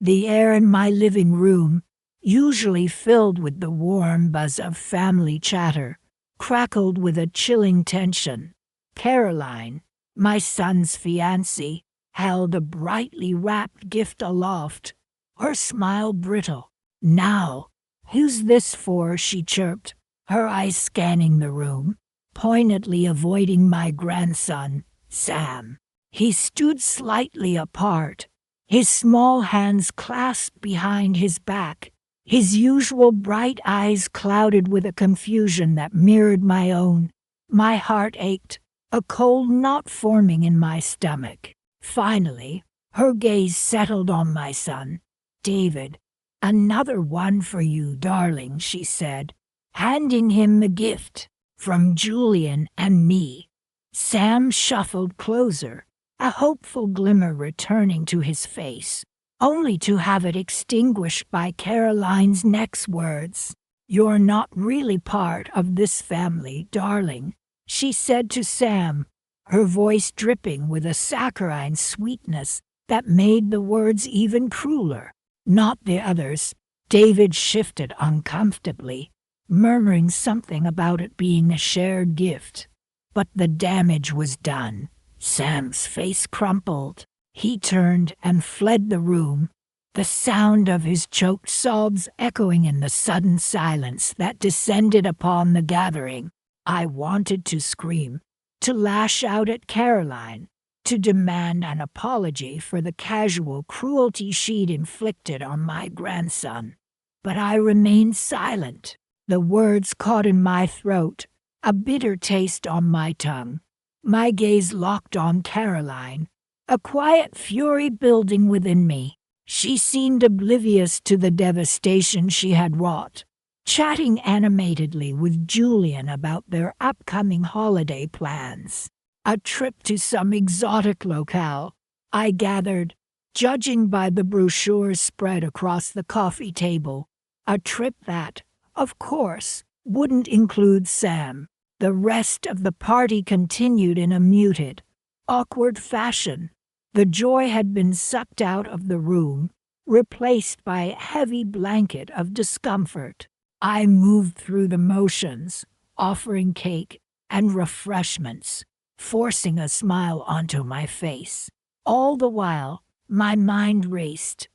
The air in my living room, usually filled with the warm buzz of family chatter, crackled with a chilling tension. Caroline, my son's fiancée, held a brightly wrapped gift aloft, her smile brittle. "Now, who's this for?" she chirped, her eyes scanning the room, pointedly avoiding my grandson, Sam. He stood slightly apart, his small hands clasped behind his back, his usual bright eyes clouded with a confusion that mirrored my own. My heart ached, a cold knot forming in my stomach. Finally, her gaze settled on my son. "David, another one for you, darling," she said, handing him the gift. "From Julian and me." Sam shuffled closer, a hopeful glimmer returning to his face, only to have it extinguished by Caroline's next words. "You're not really part of this family, darling," she said to Sam, her voice dripping with a saccharine sweetness that made the words even crueler. "Not the others." David shifted uncomfortably, murmuring something about it being a shared gift. But the damage was done. Sam's face crumpled. He turned and fled the room, the sound of his choked sobs echoing in the sudden silence that descended upon the gathering. I wanted to scream, to lash out at Caroline, to demand an apology for the casual cruelty she'd inflicted on my grandson. But I remained silent, the words caught in my throat, a bitter taste on my tongue. My gaze locked on Caroline, a quiet fury building within me. She seemed oblivious to the devastation she had wrought, chatting animatedly with Julian about their upcoming holiday plans. A trip to some exotic locale, I gathered, judging by the brochures spread across the coffee table. A trip that, of course, wouldn't include Sam. The rest of the party continued in a muted, awkward fashion. The joy had been sucked out of the room, replaced by a heavy blanket of discomfort. I moved through the motions, offering cake and refreshments, forcing a smile onto my face. All the while, my mind raced.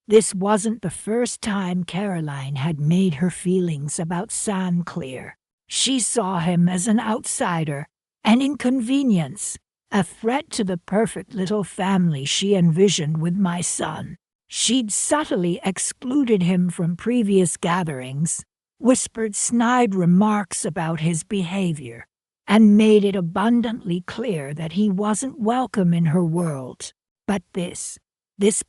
This wasn't the first time Caroline had made her feelings about Sam clear. She saw him as an outsider, an inconvenience, a threat to the perfect little family she envisioned with my son. She'd subtly excluded him from previous gatherings, whispered snide remarks about his behavior, and made it abundantly clear that he wasn't welcome in her world. But this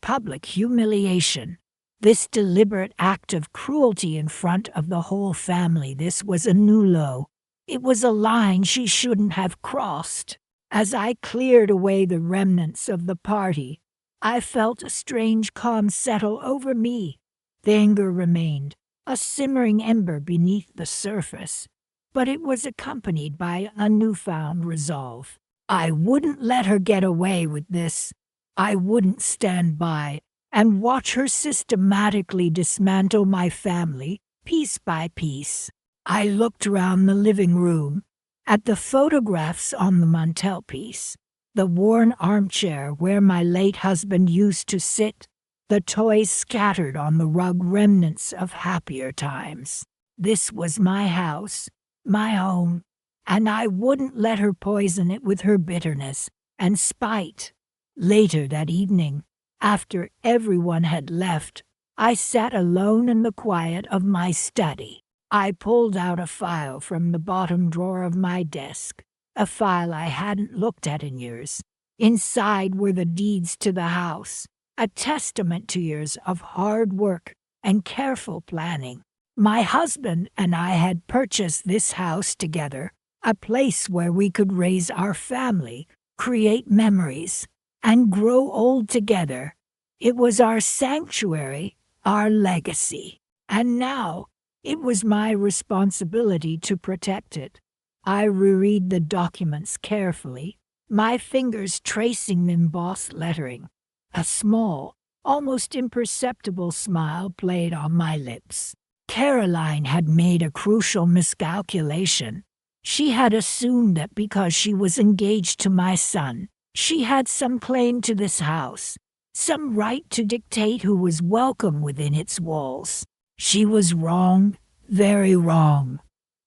public humiliation, this deliberate act of cruelty in front of the whole family, this was a new low. It was a line she shouldn't have crossed. As I cleared away the remnants of the party, I felt a strange calm settle over me. The anger remained, a simmering ember beneath the surface, but it was accompanied by a newfound resolve. I wouldn't let her get away with this. I wouldn't stand by and watch her systematically dismantle my family, piece by piece. I looked around the living room, at the photographs on the mantelpiece, the worn armchair where my late husband used to sit, the toys scattered on the rug, remnants of happier times. This was my house, my home, and I wouldn't let her poison it with her bitterness and spite. Later that evening, after everyone had left, I sat alone in the quiet of my study. I pulled out a file from the bottom drawer of my desk, a file I hadn't looked at in years. Inside were the deeds to the house, a testament to years of hard work and careful planning. My husband and I had purchased this house together, a place where we could raise our family, create memories, and grow old together. It was our sanctuary, our legacy. And now, it was my responsibility to protect it. I reread the documents carefully, my fingers tracing the embossed lettering. A small, Almost imperceptible smile played on my lips. Caroline had made a crucial miscalculation. She had assumed that because she was engaged to my son, she had some claim to this house, some right to dictate who was welcome within its walls. She was wrong, very wrong.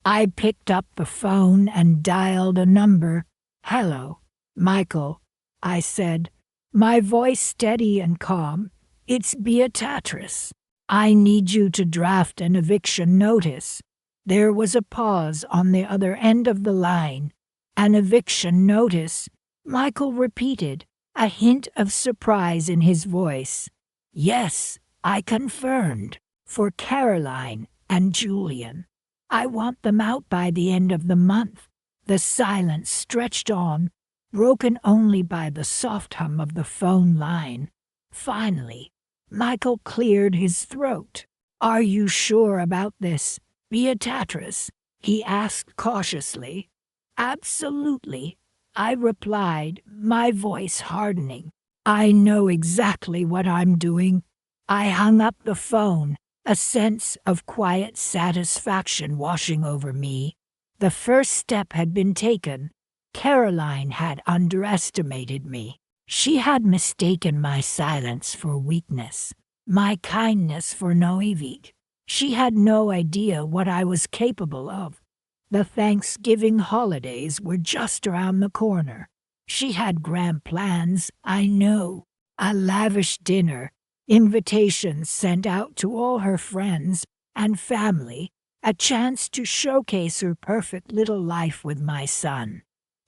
I picked up the phone and dialed a number. "Hello, Michael," I said, my voice steady and calm. "It's Beatrice. I need you to draft an eviction notice." There was a pause on the other end of the line. "An eviction notice," Michael repeated, a hint of surprise in his voice. "Yes," I confirmed, "for Caroline and Julian. I want them out by the end of the month." The silence stretched on, broken only by the soft hum of the phone line. Finally, Michael cleared his throat. "Are you sure about this, Beatrice?" he asked cautiously. "Absolutely," I replied, my voice hardening. "I know exactly what I'm doing." I hung up the phone, a sense of quiet satisfaction washing over me. The first step had been taken. Caroline had underestimated me. She had mistaken my silence for weakness, my kindness for naivete. She had no idea what I was capable of. The Thanksgiving holidays were just around the corner. She had grand plans, I know. A lavish dinner, invitations sent out to all her friends and family, a chance to showcase her perfect little life with my son.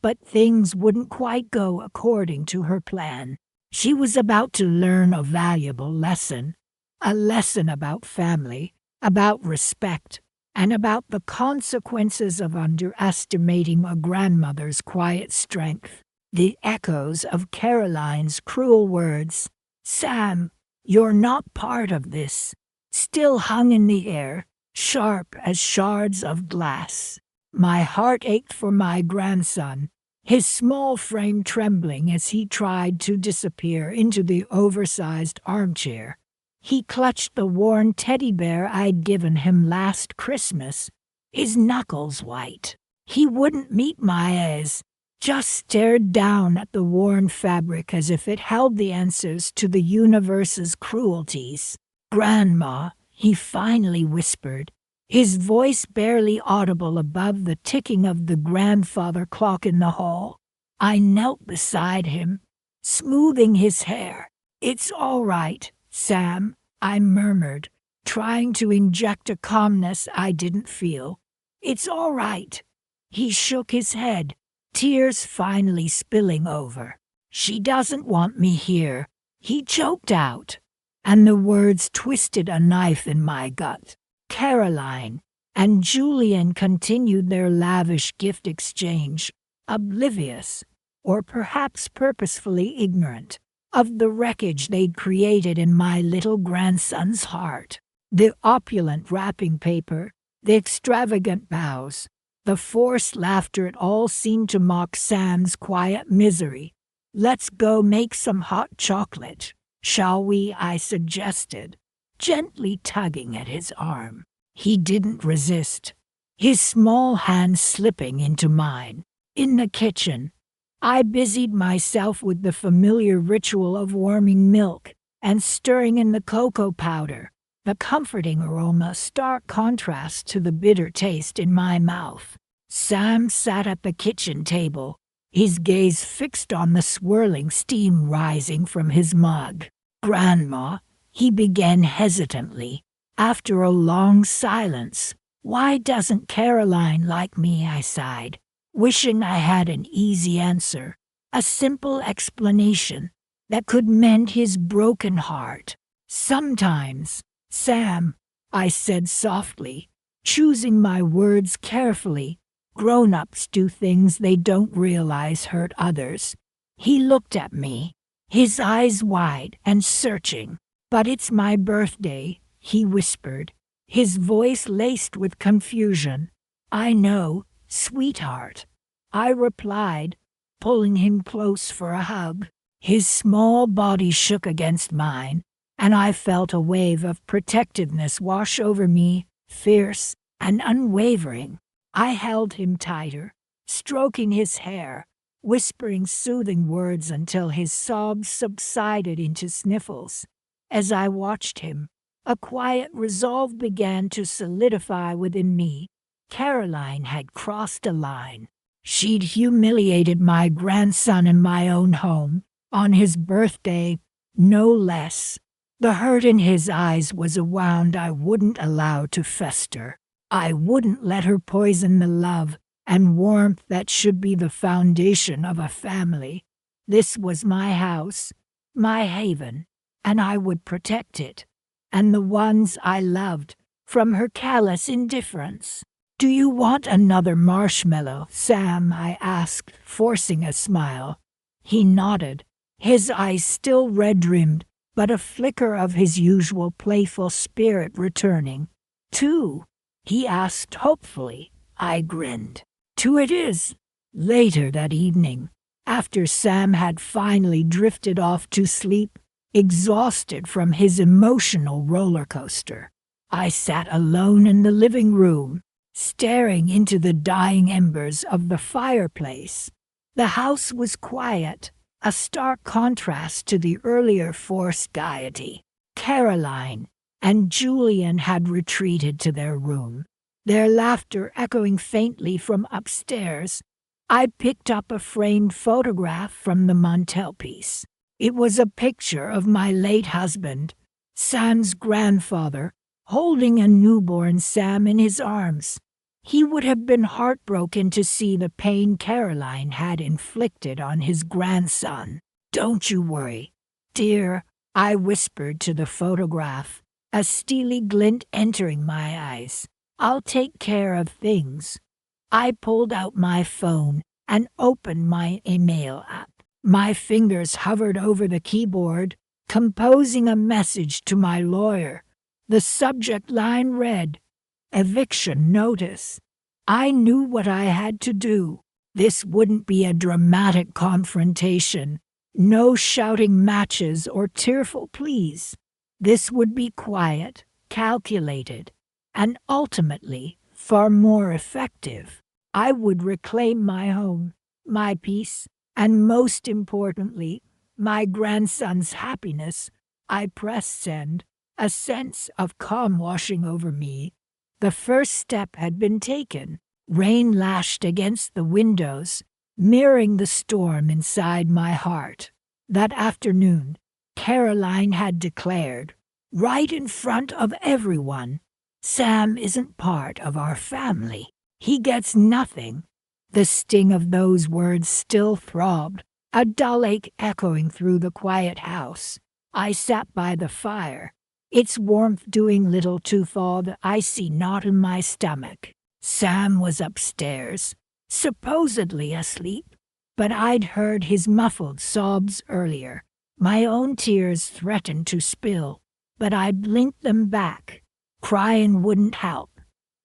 But things wouldn't quite go according to her plan. She was about to learn a valuable lesson, a lesson about family, about respect, and about the consequences of underestimating a grandmother's quiet strength. The echoes of Caroline's cruel words, "Sam, you're not part of this," still hung in the air, sharp as shards of glass. My heart ached for my grandson, his small frame trembling as he tried to disappear into the oversized armchair. He clutched the worn teddy bear I'd given him last Christmas, his knuckles white. He wouldn't meet my eyes, just stared down at the worn fabric as if it held the answers to the universe's cruelties. "Grandma," he finally whispered, his voice barely audible above the ticking of the grandfather clock in the hall. I knelt beside him, smoothing his hair. "It's all right, Sam," I murmured, trying to inject a calmness I didn't feel. "It's all right." He shook his head, tears finally spilling over. "She doesn't want me here," he choked out, and the words twisted a knife in my gut. Caroline and Julian continued their lavish gift exchange, oblivious, or perhaps purposefully ignorant, of the wreckage they'd created in my little grandson's heart. The opulent wrapping paper, the extravagant bows, the forced laughter, it all seemed to mock Sam's quiet misery. "Let's go make some hot chocolate, shall we?" I suggested, gently tugging at his arm. He didn't resist, his small hand slipping into mine. In the kitchen, I busied myself with the familiar ritual of warming milk and stirring in the cocoa powder, the comforting aroma stark contrast to the bitter taste in my mouth. Sam sat at the kitchen table, his gaze fixed on the swirling steam rising from his mug. "Grandma," he began hesitantly, after a long silence. "Why doesn't Caroline like me?" I sighed, wishing I had an easy answer, a simple explanation that could mend his broken heart. "Sometimes, Sam," I said softly, choosing my words carefully, "grown-ups do things they don't realize hurt others." He looked at me, his eyes wide and searching. "But it's my birthday," he whispered, his voice laced with confusion. "I know, sweetheart," I replied, pulling him close for a hug. His small body shook against mine, and I felt a wave of protectiveness wash over me, fierce and unwavering. I held him tighter, stroking his hair, whispering soothing words until his sobs subsided into sniffles. As I watched him, a quiet resolve began to solidify within me. Caroline had crossed a line. She'd humiliated my grandson in my own home, on his birthday, no less. The hurt in his eyes was a wound I wouldn't allow to fester. I wouldn't let her poison the love and warmth that should be the foundation of a family. This was my house, my haven, and I would protect it, and the ones I loved, from her callous indifference. "Do you want another marshmallow, Sam?" I asked, forcing a smile. He nodded, his eyes still red-rimmed, but a flicker of his usual playful spirit returning. "Two?" he asked hopefully. I grinned. "Two it is." Later that evening, after Sam had finally drifted off to sleep, exhausted from his emotional roller coaster, I sat alone in the living room, staring into the dying embers of the fireplace. The house was quiet, a stark contrast to the earlier forced gaiety. Caroline and Julian had retreated to their room, their laughter echoing faintly from upstairs. I picked up a framed photograph from the mantelpiece. It was a picture of my late husband, Sam's grandfather, holding a newborn Sam in his arms. He would have been heartbroken to see the pain Caroline had inflicted on his grandson. "Don't you worry, dear," I whispered to the photograph, a steely glint entering my eyes. "I'll take care of things." I pulled out my phone and opened my email app. My fingers hovered over the keyboard, composing a message to my lawyer. The subject line read, "Eviction notice." I knew what I had to do. This wouldn't be a dramatic confrontation, no shouting matches or tearful pleas. This would be quiet, calculated, and ultimately far more effective. I would reclaim my home, my peace, and most importantly, my grandson's happiness. I pressed send, a sense of calm washing over me. The first step had been taken. Rain lashed against the windows, mirroring the storm inside my heart. That afternoon, Caroline had declared, right in front of everyone, "Sam isn't part of our family. He gets nothing." The sting of those words still throbbed, a dull ache echoing through the quiet house. I sat by the fire, its warmth doing little to thaw the icy knot in my stomach. Sam was upstairs, supposedly asleep, but I'd heard his muffled sobs earlier. My own tears threatened to spill, but I blinked them back. Crying wouldn't help.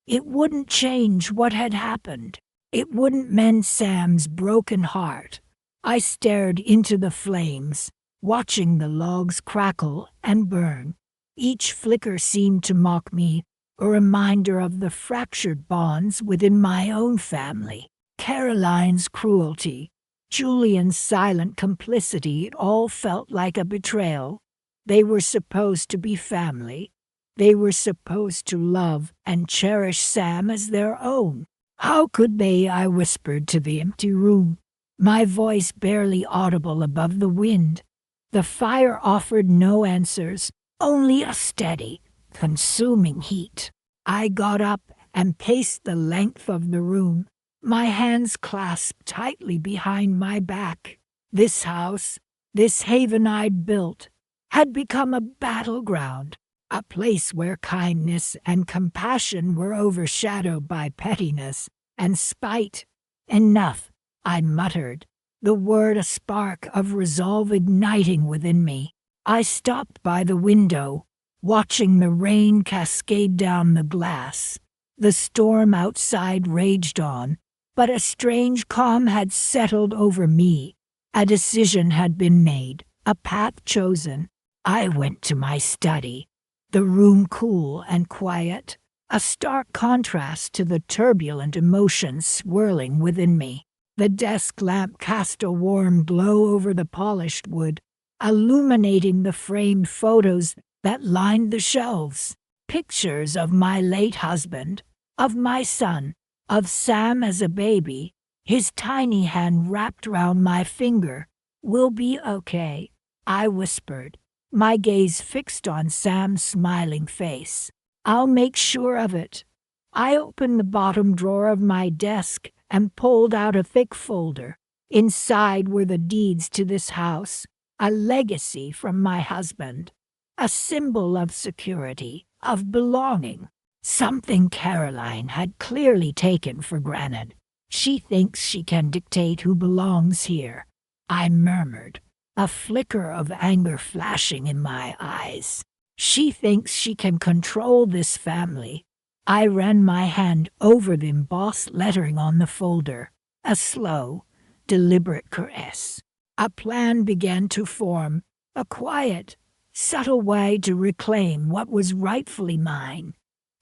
It wouldn't change what had happened. It wouldn't mend Sam's broken heart. I stared into the flames, watching the logs crackle and burn. Each flicker seemed to mock me, a reminder of the fractured bonds within my own family. Caroline's cruelty, Julian's silent complicity, it all felt like a betrayal. They were supposed to be family. They were supposed to love and cherish Sam as their own. How could they? I whispered to the empty room, my voice barely audible above the wind. The fire offered no answers, only a steady, consuming heat. I got up and paced the length of the room, my hands clasped tightly behind my back. This house, this haven I'd built, had become a battleground, a place where kindness and compassion were overshadowed by pettiness and spite. "Enough," I muttered, the word a spark of resolve igniting within me. I stopped by the window, watching the rain cascade down the glass. The storm outside raged on, but a strange calm had settled over me. A decision had been made, a path chosen. I went to my study, the room cool and quiet, a stark contrast to the turbulent emotions swirling within me. The desk lamp cast a warm glow over the polished wood, illuminating the framed photos that lined the shelves. Pictures of my late husband, of my son, of Sam as a baby, his tiny hand wrapped round my finger. "We'll be okay," I whispered, my gaze fixed on Sam's smiling face. "I'll make sure of it." I opened the bottom drawer of my desk and pulled out a thick folder. Inside were the deeds to this house, a legacy from my husband, a symbol of security, of belonging, something Caroline had clearly taken for granted. "She thinks she can dictate who belongs here," I murmured, a flicker of anger flashing in my eyes. "She thinks she can control this family." I ran my hand over the embossed lettering on the folder, a slow, deliberate caress. A plan began to form, a quiet, subtle way to reclaim what was rightfully mine,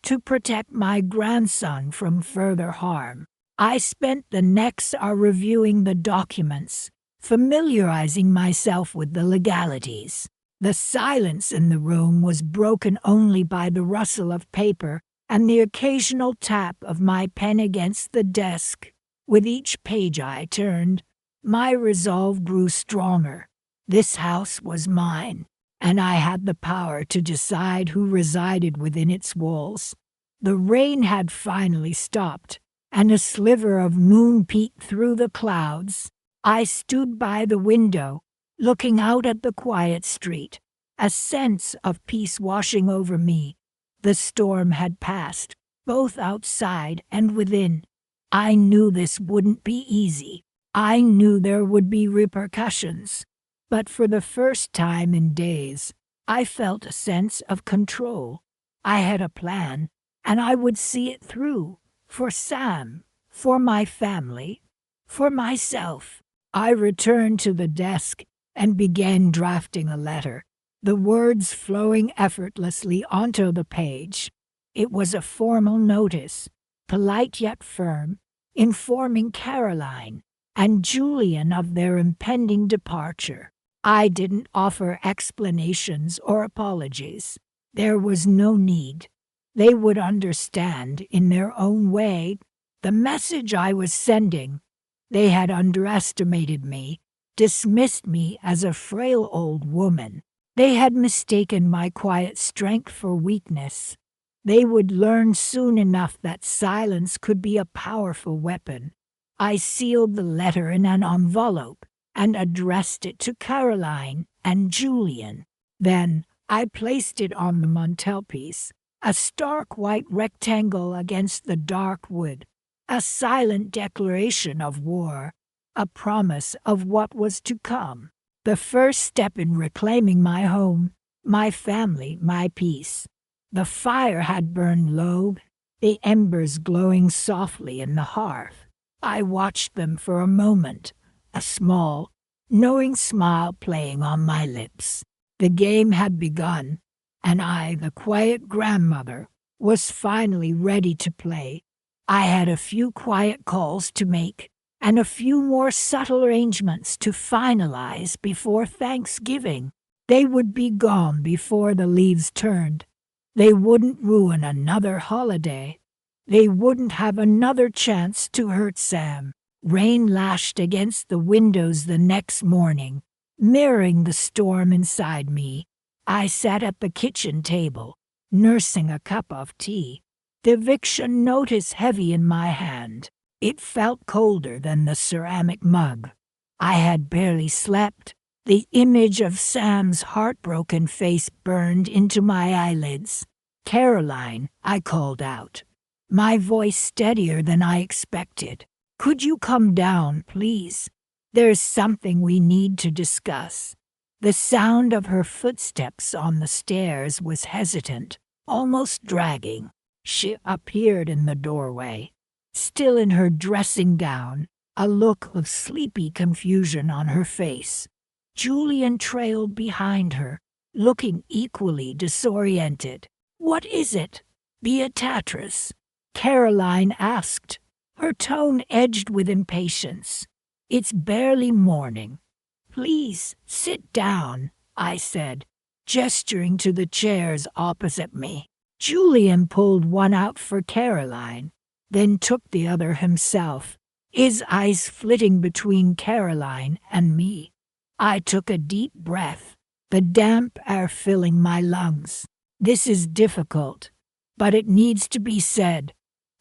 to protect my grandson from further harm. I spent the next hour reviewing the documents, familiarizing myself with the legalities. The silence in the room was broken only by the rustle of paper and the occasional tap of my pen against the desk. With each page I turned, my resolve grew stronger. This house was mine, and I had the power to decide who resided within its walls. The rain had finally stopped, and a sliver of moon peeked through the clouds. I stood by the window, looking out at the quiet street, a sense of peace washing over me. The storm had passed, both outside and within. I knew this wouldn't be easy. I knew there would be repercussions. But for the first time in days, I felt a sense of control. I had a plan, and I would see it through. For Sam, for my family, for myself. I returned to the desk and began drafting a letter, the words flowing effortlessly onto the page. It was a formal notice, polite yet firm, informing Caroline and Julian of their impending departure. I didn't offer explanations or apologies. There was no need. They would understand in their own way the message I was sending. They had underestimated me, dismissed me as a frail old woman. They had mistaken my quiet strength for weakness. They would learn soon enough that silence could be a powerful weapon. I sealed the letter in an envelope and addressed it to Caroline and Julian. Then I placed it on the mantelpiece, a stark white rectangle against the dark wood, a silent declaration of war, a promise of what was to come. The first step in reclaiming my home, my family, my peace. The fire had burned low, the embers glowing softly in the hearth. I watched them for a moment, a small, knowing smile playing on my lips. The game had begun, and I, the quiet grandmother, was finally ready to play. I had a few quiet calls to make, and a few more subtle arrangements to finalize before Thanksgiving. They would be gone before the leaves turned. They wouldn't ruin another holiday. They wouldn't have another chance to hurt Sam. Rain lashed against the windows the next morning, mirroring the storm inside me. I sat at the kitchen table, nursing a cup of tea, the eviction notice heavy in my hand. It felt colder than the ceramic mug. I had barely slept. The image of Sam's heartbroken face burned into my eyelids. "Caroline," I called out, my voice steadier than I expected. "Could you come down, please? There's something we need to discuss." The sound of her footsteps on the stairs was hesitant, almost dragging. She appeared in the doorway, still in her dressing gown, a look of sleepy confusion on her face. Julian trailed behind her, looking equally disoriented. "What is it, Beatrice?" Caroline asked, her tone edged with impatience. "It's barely morning. Please sit down," I said, gesturing to the chairs opposite me. Julian pulled one out for Caroline, then took the other himself, his eyes flitting between Caroline and me. I took a deep breath, the damp air filling my lungs. "This is difficult, but it needs to be said."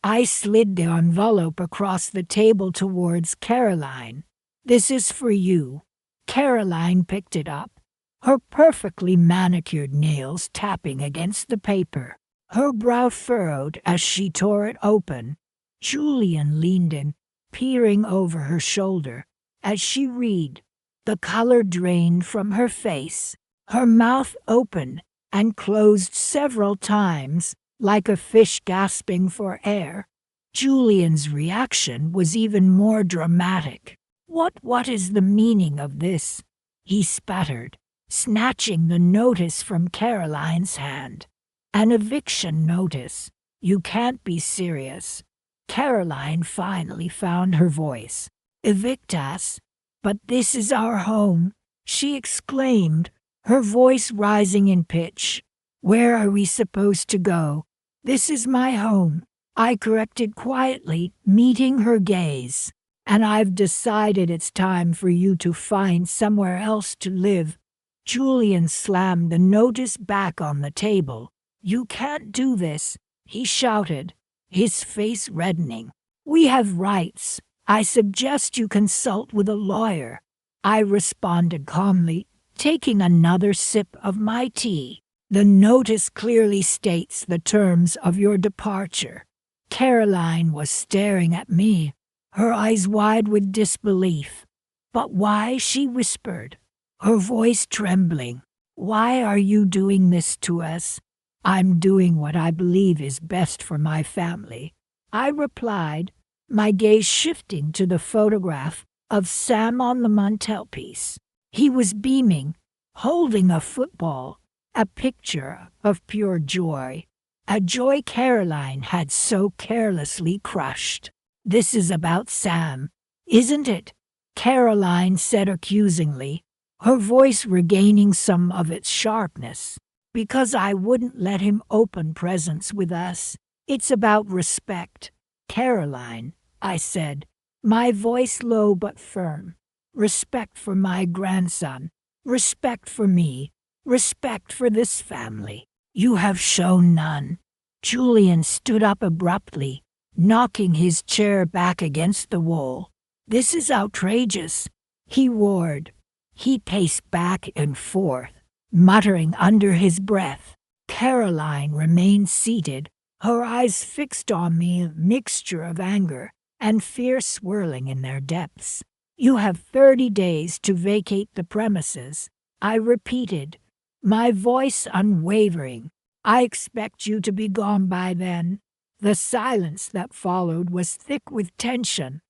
I slid the envelope across the table towards Caroline. "This is for you." Caroline picked it up, her perfectly manicured nails tapping against the paper, her brow furrowed as she tore it open. Julian leaned in, peering over her shoulder. As she read, the color drained from her face. Her mouth opened and closed several times, like a fish gasping for air. Julian's reaction was even more dramatic. What is the meaning of this?" he sputtered, snatching the notice from Caroline's hand. "An eviction notice. You can't be serious." Caroline finally found her voice. "Evict us? But this is our home," she exclaimed, her voice rising in pitch. "Where are we supposed to go?" "This is my home," I corrected quietly, meeting her gaze. "And I've decided it's time for you to find somewhere else to live." Julian slammed the notice back on the table. "You can't do this," he shouted, his face reddening. "We have rights. I suggest you consult with a lawyer," I responded calmly, taking another sip of my tea. "The notice clearly states the terms of your departure." Caroline was staring at me, her eyes wide with disbelief. "But why?" she whispered, her voice trembling. "Why are you doing this to us?" "I'm doing what I believe is best for my family," I replied, my gaze shifting to the photograph of Sam on the mantelpiece. He was beaming, holding a football, a picture of pure joy, a joy Caroline had so carelessly crushed. "This is about Sam, isn't it?" Caroline said accusingly, her voice regaining some of its sharpness. "Because I wouldn't let him open presents with us. It's about respect." "Caroline," I said, my voice low but firm. "Respect for my grandson, respect for me, respect for this family. You have shown none." Julian stood up abruptly, knocking his chair back against the wall. "This is outrageous," he roared. He paced back and forth, muttering under his breath. Caroline remained seated, her eyes fixed on me, a mixture of anger and fear swirling in their depths. "You have 30 days to vacate the premises," I repeated, my voice unwavering. "I expect you to be gone by then." The silence that followed was thick with tension.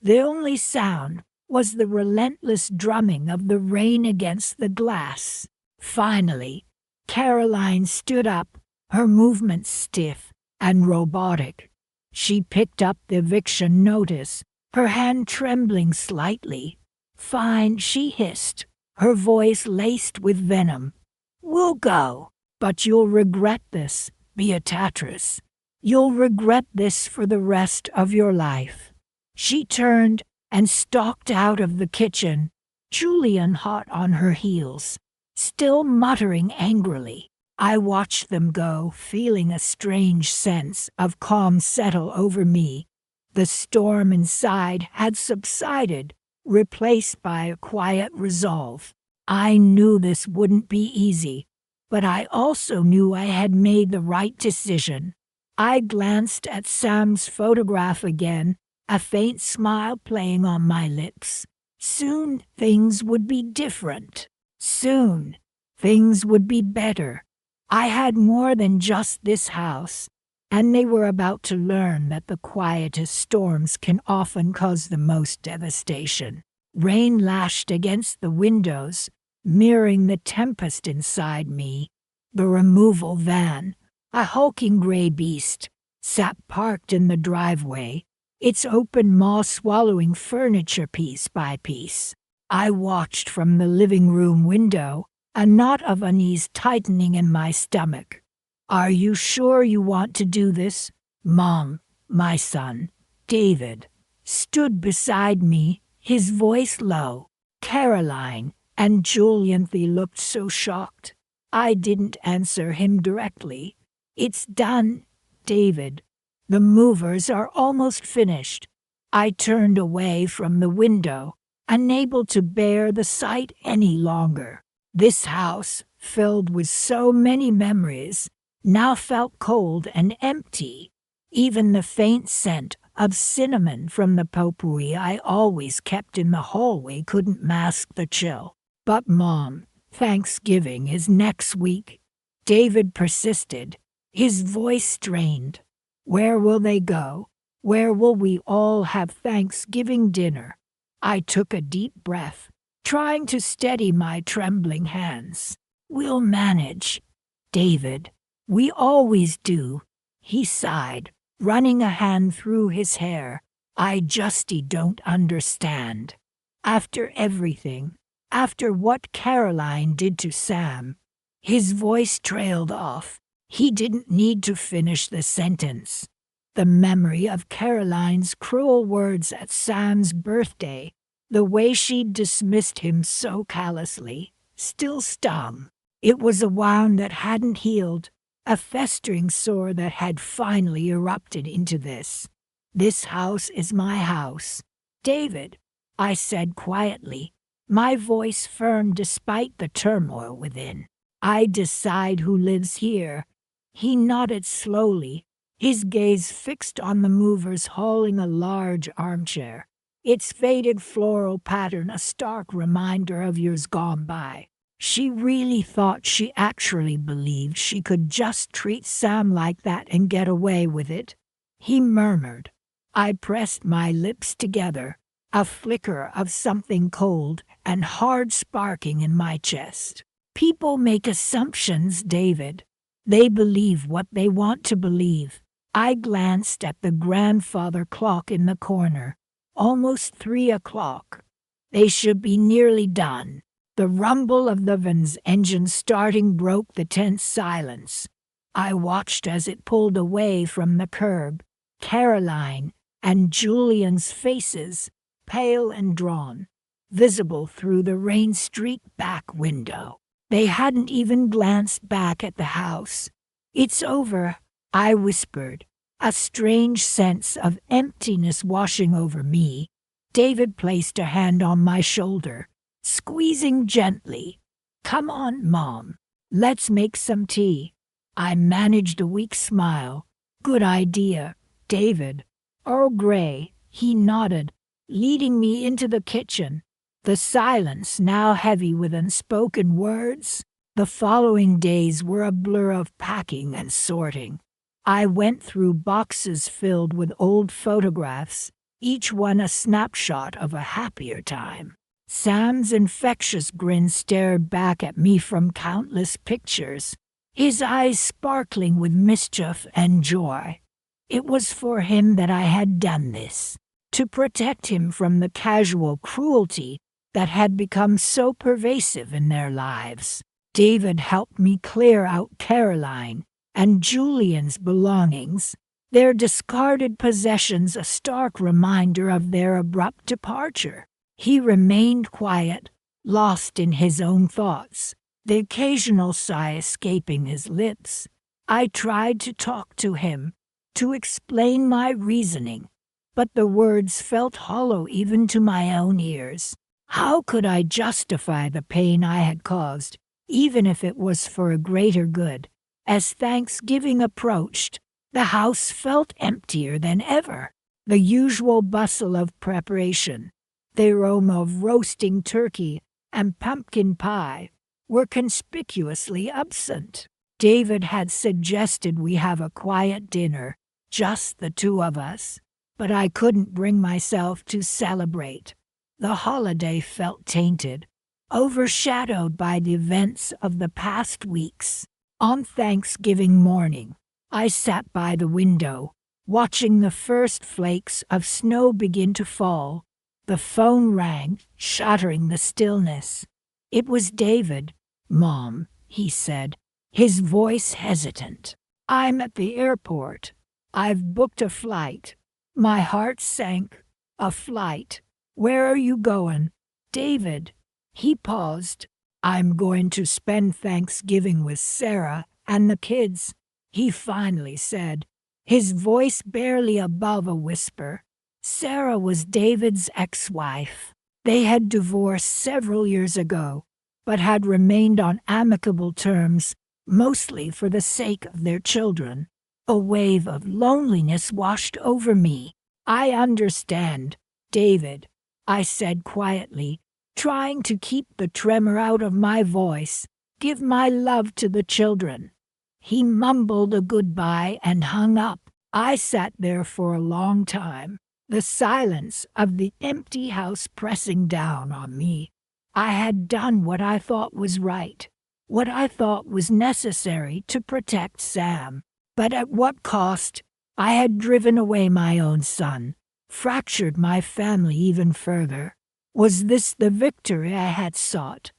The only sound was the relentless drumming of the rain against the glass. Finally, Caroline stood up, her movements stiff and robotic. She picked up the eviction notice, her hand trembling slightly. "Fine," she hissed, her voice laced with venom. "We'll go, but you'll regret this, Beatrice. You'll regret this for the rest of your life." She turned and stalked out of the kitchen, Julian hot on her heels, still muttering angrily. I watched them go, feeling a strange sense of calm settle over me. The storm inside had subsided, replaced by a quiet resolve. I knew this wouldn't be easy, but I also knew I had made the right decision. I glanced at Sam's photograph again, a faint smile playing on my lips. Soon things would be different. Soon things would be better. I had more than just this house, and they were about to learn that the quietest storms can often cause the most devastation. Rain lashed against the windows, mirroring the tempest inside me. The removal van, a hulking gray beast, sat parked in the driveway, its open maw swallowing furniture piece by piece. I watched from the living room window, a knot of unease tightening in my stomach. "Are you sure you want to do this, Mom?" My son, David, stood beside me, his voice low. Caroline and Julian, they looked so shocked. I didn't answer him directly. "It's done, David. The movers are almost finished." I turned away from the window, unable to bear the sight any longer. This house, filled with so many memories, now felt cold and empty. Even the faint scent of cinnamon from the potpourri I always kept in the hallway couldn't mask the chill. "But Mom, Thanksgiving is next week," David persisted, his voice strained. "Where will they go? Where will we all have Thanksgiving dinner?" I took a deep breath, trying to steady my trembling hands. "We'll manage, David. We always do," he sighed, running a hand through his hair. "I justy don't understand. After everything, after what Caroline did to Sam." His voice trailed off. He didn't need to finish the sentence. The memory of Caroline's cruel words at Sam's birthday, the way she'd dismissed him so callously, still stung. It was a wound that hadn't healed, a festering sore that had finally erupted into this. "This house is my house, David," I said quietly, my voice firm despite the turmoil within. "I decide who lives here." He nodded slowly, his gaze fixed on the movers hauling a large armchair, its faded floral pattern a stark reminder of years gone by. She really thought she actually believed she could just treat Sam like that and get away with it? He murmured. I pressed my lips together, a flicker of something cold and hard sparking in my chest. "People make assumptions, David. They believe what they want to believe." I glanced at the grandfather clock in the corner. Almost 3 o'clock. They should be nearly done. The rumble of the van's engine starting broke the tense silence. I watched as it pulled away from the curb. Caroline and Julian's faces, pale and drawn, visible through the rain-streaked back window. They hadn't even glanced back at the house. "It's over," I whispered, a strange sense of emptiness washing over me. David placed a hand on my shoulder, squeezing gently. "Come on, Mom. Let's make some tea." I managed a weak smile. "Good idea, David." "Earl Grey," he nodded, leading me into the kitchen. The silence now heavy with unspoken words. The following days were a blur of packing and sorting. I went through boxes filled with old photographs, each one a snapshot of a happier time. Sam's infectious grin stared back at me from countless pictures, his eyes sparkling with mischief and joy. It was for him that I had done this, to protect him from the casual cruelty that had become so pervasive in their lives. David helped me clear out Caroline and Julian's belongings, their discarded possessions a stark reminder of their abrupt departure. He remained quiet, lost in his own thoughts, the occasional sigh escaping his lips. I tried to talk to him, to explain my reasoning, but the words felt hollow even to my own ears. How could I justify the pain I had caused, even if it was for a greater good? As Thanksgiving approached, the house felt emptier than ever. The usual bustle of preparation, the aroma of roasting turkey and pumpkin pie, were conspicuously absent. David had suggested we have a quiet dinner, just the two of us, but I couldn't bring myself to celebrate. The holiday felt tainted, overshadowed by the events of the past weeks. On Thanksgiving morning, I sat by the window, watching the first flakes of snow begin to fall. The phone rang, shattering the stillness. It was David. "Mom," he said, his voice hesitant. "I'm at the airport. I've booked a flight." My heart sank. "A flight? Where are you going?" "David." He paused. "I'm going to spend Thanksgiving with Sarah and the kids," he finally said, his voice barely above a whisper. Sarah was David's ex-wife. They had divorced several years ago, but had remained on amicable terms, mostly for the sake of their children. A wave of loneliness washed over me. "I understand, David," I said quietly, trying to keep the tremor out of my voice. "Give my love to the children." He mumbled a goodbye and hung up. I sat there for a long time, the silence of the empty house pressing down on me. I had done what I thought was right, what I thought was necessary to protect Sam. But at what cost? I had driven away my own son, fractured my family even further. Was this the victory I had sought?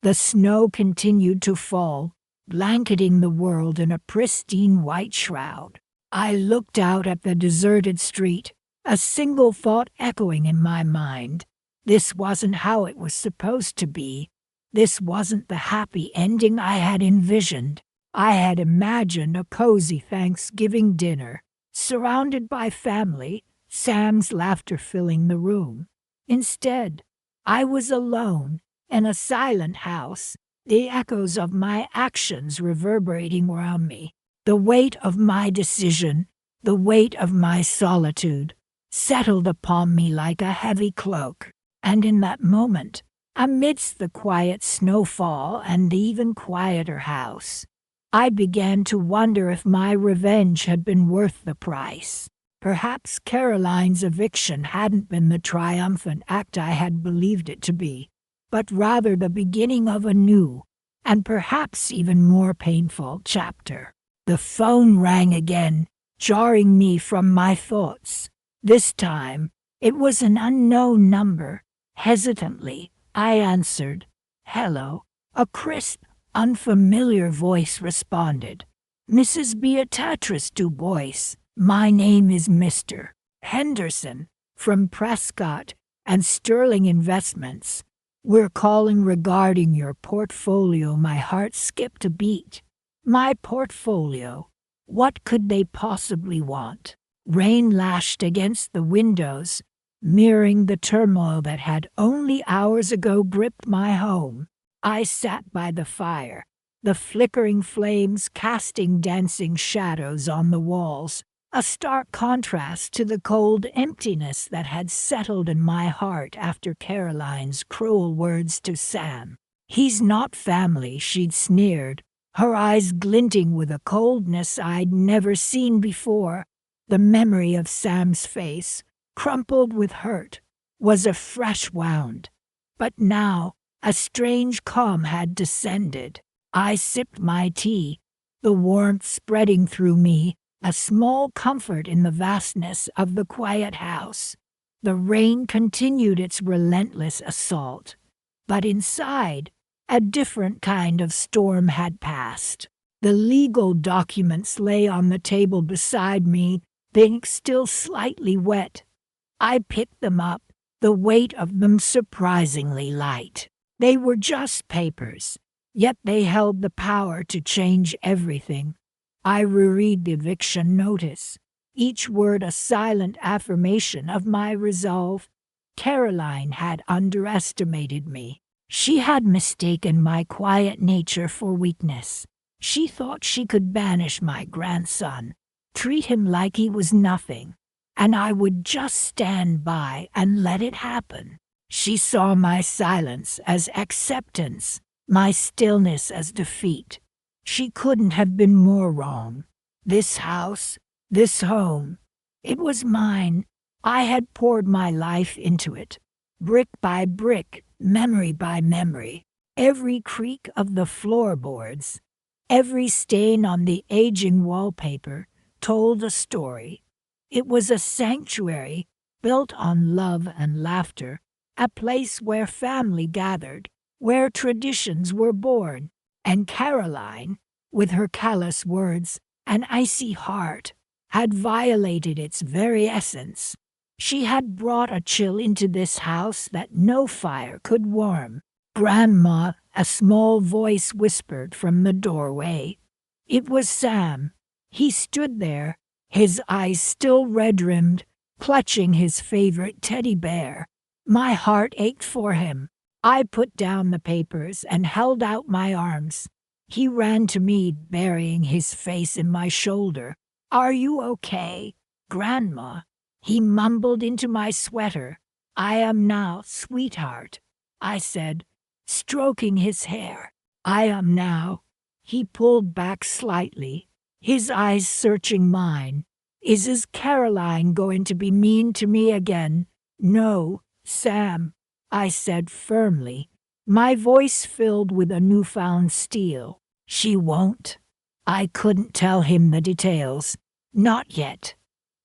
The snow continued to fall, blanketing the world in a pristine white shroud. I looked out at the deserted street, a single thought echoing in my mind. This wasn't how it was supposed to be. This wasn't the happy ending I had envisioned. I had imagined a cozy Thanksgiving dinner, surrounded by family, Sam's laughter filling the room. Instead, I was alone in a silent house, the echoes of my actions reverberating around me. The weight of my decision, the weight of my solitude, settled upon me like a heavy cloak. And in that moment, amidst the quiet snowfall and the even quieter house, I began to wonder if my revenge had been worth the price. Perhaps Caroline's eviction hadn't been the triumphant act I had believed it to be, but rather the beginning of a new, and perhaps even more painful, chapter. The phone rang again, jarring me from my thoughts. This time, it was an unknown number. Hesitantly, I answered. "Hello." A crisp, unfamiliar voice responded. "Mrs. Beatrice Du Bois. My name is Mr. Henderson from Prescott and Sterling Investments. We're calling regarding your portfolio." My heart skipped a beat. My portfolio? What could they possibly want? Rain lashed against the windows, mirroring the turmoil that had only hours ago gripped my home. I sat by the fire, the flickering flames casting dancing shadows on the walls, a stark contrast to the cold emptiness that had settled in my heart after Caroline's cruel words to Sam. "He's not family," she'd sneered, her eyes glinting with a coldness I'd never seen before. The memory of Sam's face, crumpled with hurt, was a fresh wound. But now, a strange calm had descended. I sipped my tea, the warmth spreading through me, a small comfort in the vastness of the quiet house. The rain continued its relentless assault, but inside, a different kind of storm had passed. The legal documents lay on the table beside me, the ink still slightly wet. I picked them up, the weight of them surprisingly light. They were just papers, yet they held the power to change everything. I reread the eviction notice, each word a silent affirmation of my resolve. Caroline had underestimated me. She had mistaken my quiet nature for weakness. She thought she could banish my grandson, treat him like he was nothing, and I would just stand by and let it happen. She saw my silence as acceptance, my stillness as defeat. She couldn't have been more wrong. This house, this home, it was mine. I had poured my life into it, brick by brick, memory by memory. Every creak of the floorboards, every stain on the aging wallpaper told a story. It was a sanctuary built on love and laughter, a place where family gathered, where traditions were born. And Caroline, with her callous words and icy heart, had violated its very essence. She had brought a chill into this house that no fire could warm. "Grandma," a small voice whispered from the doorway. It was Sam. He stood there, his eyes still red-rimmed, clutching his favorite teddy bear. My heart ached for him. I put down the papers and held out my arms. He ran to me, burying his face in my shoulder. "Are you okay, Grandma?" He mumbled into my sweater. "I am now, sweetheart," I said, stroking his hair. "I am now." He pulled back slightly, his eyes searching mine. "Is Caroline going to be mean to me again?" "No, Sam," I said firmly, my voice filled with a newfound steel. "She won't." I couldn't tell him the details. Not yet.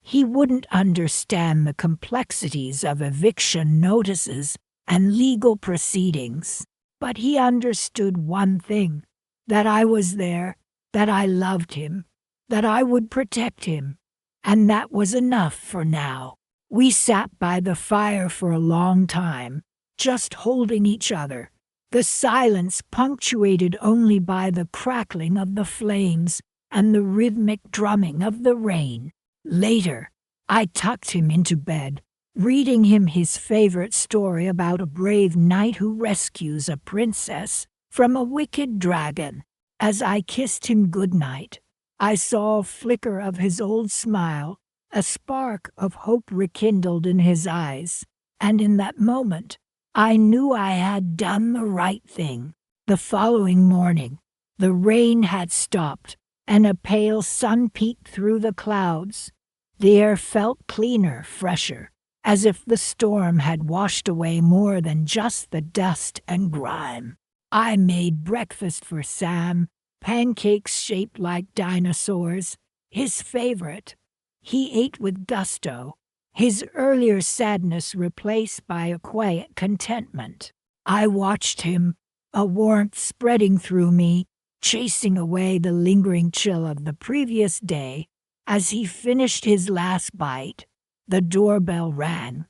He wouldn't understand the complexities of eviction notices and legal proceedings. But he understood one thing, that I was there, that I loved him, that I would protect him. And that was enough for now. We sat by the fire for a long time, just holding each other, the silence punctuated only by the crackling of the flames and the rhythmic drumming of the rain. Later, I tucked him into bed, reading him his favorite story about a brave knight who rescues a princess from a wicked dragon. As I kissed him goodnight, I saw a flicker of his old smile, a spark of hope rekindled in his eyes, and in that moment, I knew I had done the right thing. The following morning, the rain had stopped, and a pale sun peeked through the clouds. The air felt cleaner, fresher, as if the storm had washed away more than just the dust and grime. I made breakfast for Sam, pancakes shaped like dinosaurs, his favorite. He ate with gusto, his earlier sadness replaced by a quiet contentment. I watched him, a warmth spreading through me, chasing away the lingering chill of the previous day. As he finished his last bite, the doorbell rang.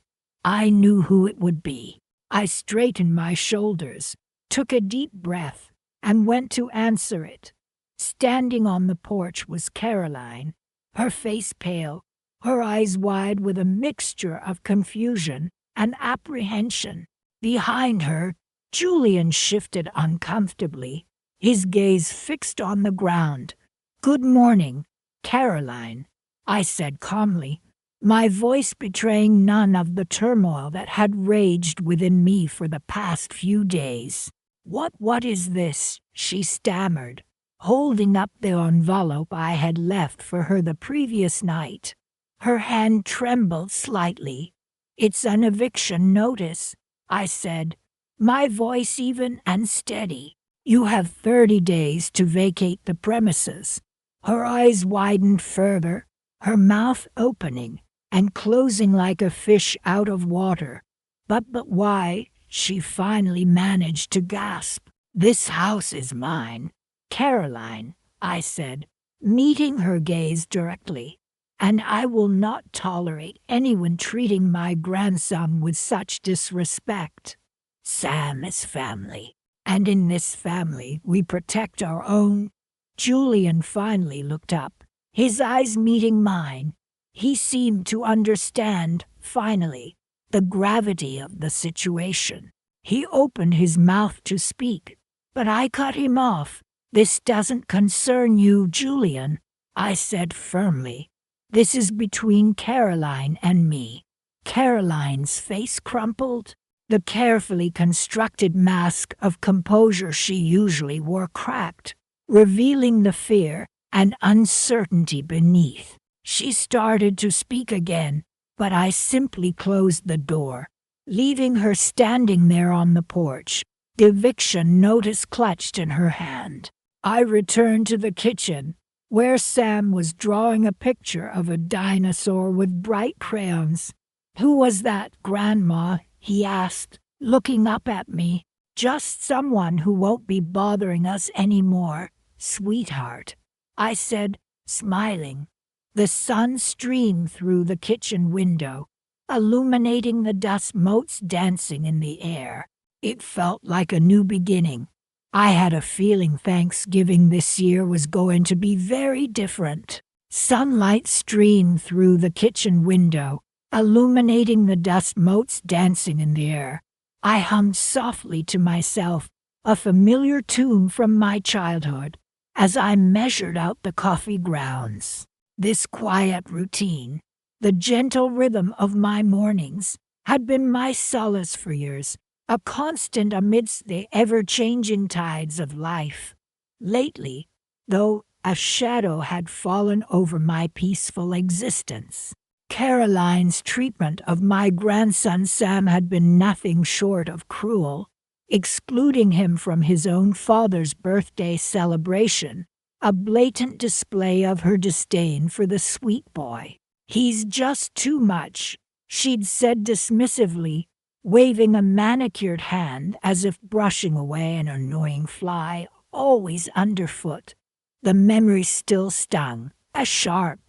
I knew who it would be. I straightened my shoulders, took a deep breath, and went to answer it. Standing on the porch was Caroline, her face pale, her eyes wide with a mixture of confusion and apprehension. Behind her, Julian shifted uncomfortably, his gaze fixed on the ground. "Good morning, Caroline," I said calmly, my voice betraying none of the turmoil that had raged within me for the past few days. What is this?" she stammered, holding up the envelope I had left for her the previous night. Her hand trembled slightly. "It's an eviction notice," I said, my voice even and steady. "You have 30 days to vacate the premises." Her eyes widened further, her mouth opening and closing like a fish out of water. But why?" she finally managed to gasp. "This house is mine, Caroline," I said, meeting her gaze directly. "And I will not tolerate anyone treating my grandson with such disrespect. Sam is family, and in this family we protect our own." Julian finally looked up, his eyes meeting mine. He seemed to understand, finally, the gravity of the situation. He opened his mouth to speak, but I cut him off. "This doesn't concern you, Julian," I said firmly. "This is between Caroline and me." Caroline's face crumpled. The carefully constructed mask of composure she usually wore cracked, revealing the fear and uncertainty beneath. She started to speak again, but I simply closed the door, leaving her standing there on the porch, the eviction notice clutched in her hand. I returned to the kitchen, where Sam was drawing a picture of a dinosaur with bright crayons. "Who was that, Grandma?" he asked, looking up at me. "Just someone who won't be bothering us anymore, sweetheart," I said, smiling. The sun streamed through the kitchen window, illuminating the dust motes dancing in the air. It felt like a new beginning. I had a feeling Thanksgiving this year was going to be very different. Sunlight streamed through the kitchen window, illuminating the dust motes dancing in the air. I hummed softly to myself, a familiar tune from my childhood, as I measured out the coffee grounds. This quiet routine, the gentle rhythm of my mornings, had been my solace for years, a constant amidst the ever-changing tides of life. Lately, though, a shadow had fallen over my peaceful existence. Caroline's treatment of my grandson Sam had been nothing short of cruel, excluding him from his own father's birthday celebration, a blatant display of her disdain for the sweet boy. "He's just too much," she'd said dismissively, waving a manicured hand as if brushing away an annoying fly, always underfoot. The memory still stung, a sharp,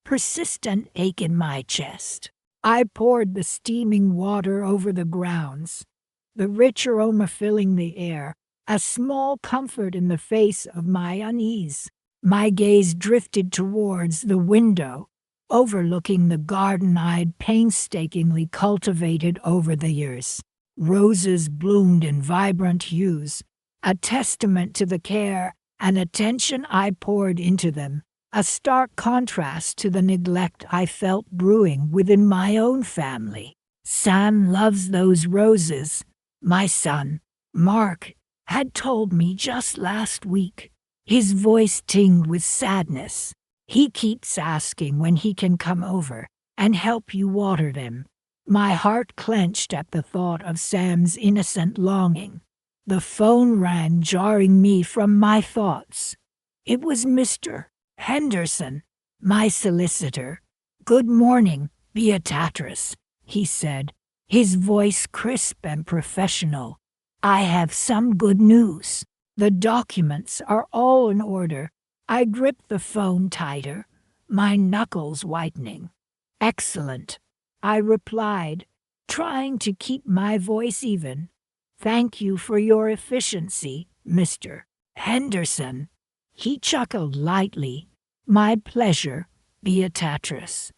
persistent ache in my chest. I poured the steaming water over the grounds, the rich aroma filling the air, a small comfort in the face of my unease. My gaze drifted towards the window, overlooking the garden I'd painstakingly cultivated over the years. Roses bloomed in vibrant hues, a testament to the care and attention I poured into them, a stark contrast to the neglect I felt brewing within my own family. "Sam loves those roses," my son, Mark, had told me just last week, his voice tinged with sadness. "He keeps asking when he can come over and help you water them." My heart clenched at the thought of Sam's innocent longing. The phone rang, jarring me from my thoughts. It was Mr. Henderson, my solicitor. "Good morning, Beatrice," he said, his voice crisp and professional. "I have some good news. The documents are all in order." I gripped the phone tighter, my knuckles whitening. "Excellent," I replied, trying to keep my voice even. "Thank you for your efficiency, Mr. Henderson." He chuckled lightly. "My pleasure, Beatrice.